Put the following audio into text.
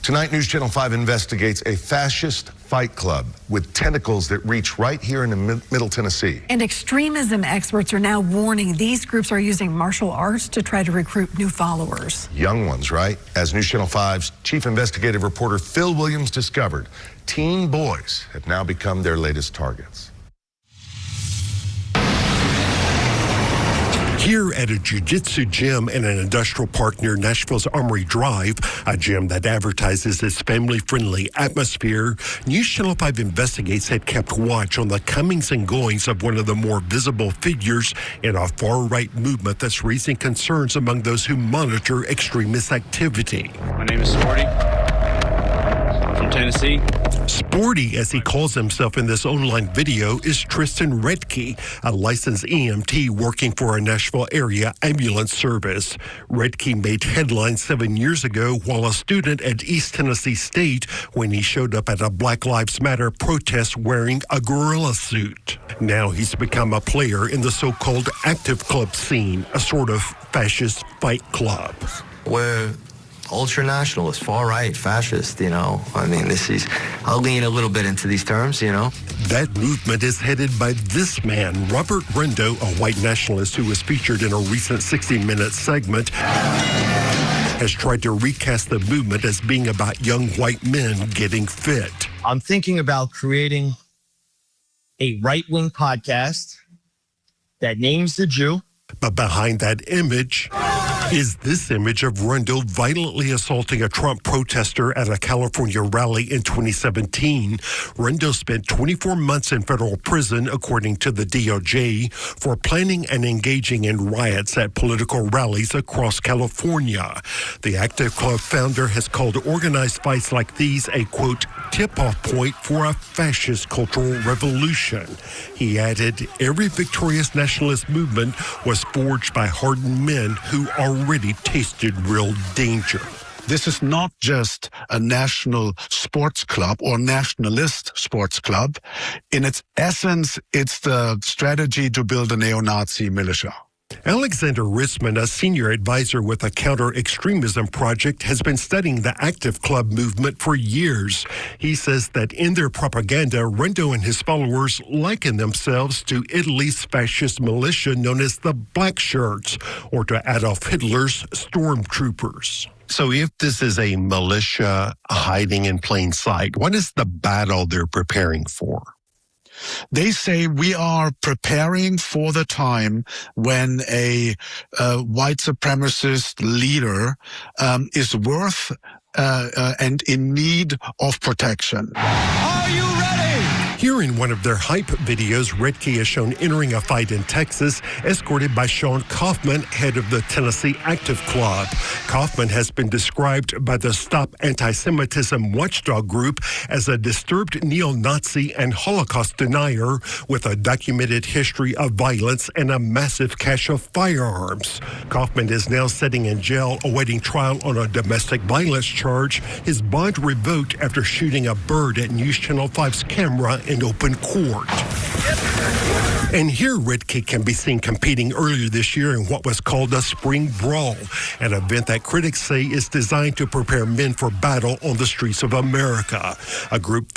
Tonight, News Channel 5 investigates a fascist fight club with tentacles that reach right here in Middle Tennessee. And extremism experts are now warning these groups are using martial arts to try to recruit new followers. Young ones, right? As News Channel 5's chief investigative reporter Phil Williams discovered, teen boys have now become their latest targets. Here at a jiu-jitsu gym in an industrial park near Nashville's Armory Drive, a gym that advertises its family-friendly atmosphere, News Channel 5 Investigates had kept watch on the comings and goings of one of the more visible figures in a far-right movement that's raising concerns among those who monitor extremist activity. My name is Sporty. I'm from Tennessee. Sporty, as he calls himself in this online video, is Tristan Redke, a licensed EMT working for a Nashville area ambulance service. Redke made headlines 7 years ago while a student at East Tennessee State when he showed up at a Black Lives Matter protest wearing a gorilla suit. Now he's become a player in the so-called active club scene, a sort of fascist fight club. We're ultra-nationalist, far-right, fascist, you know. I mean, I'll lean a little bit into these terms, you know. That movement is headed by this man, Robert Rendo, a white nationalist who was featured in a recent 60-minute segment, has tried to recast the movement as being about young white men getting fit. I'm thinking about creating a right-wing podcast that names the Jew. But behind that image is this image of Rendo violently assaulting a Trump protester at a California rally in 2017. Rendo spent 24 months in federal prison, according to the DOJ, for planning and engaging in riots at political rallies across California. The Active Club founder has called organized fights like these a, quote, tip-off point for a fascist cultural revolution. He added, every victorious nationalist movement was forged by hardened men who already tasted real danger. This is not just a national sports club or nationalist sports club. In its essence, it's the strategy to build a neo-Nazi militia. Alexander Ritzman, a senior advisor with a counter-extremism project, has been studying the Active Club movement for years. He says that in their propaganda, Rendo and his followers liken themselves to Italy's fascist militia known as the Black Shirts, or to Adolf Hitler's stormtroopers. So if this is a militia hiding in plain sight, what is the battle they're preparing for? They say we are preparing for the time when a white supremacist leader is worth and in need of protection. Are you ready? Here in one of their hype videos, Redke is shown entering a fight in Texas, escorted by Sean Kaufman, head of the Tennessee Active Club. Kaufman has been described by the Stop Anti-Semitism watchdog group as a disturbed neo-Nazi and Holocaust denier with a documented history of violence and a massive cache of firearms. Kaufman is now sitting in jail awaiting trial on a domestic violence charge, his bond revoked after shooting a bird at News Channel 5's camera in open court. And here Redke can be seen competing earlier this year in what was called a Spring Brawl, an event that critics say is designed to prepare men for battle on the streets of America. A group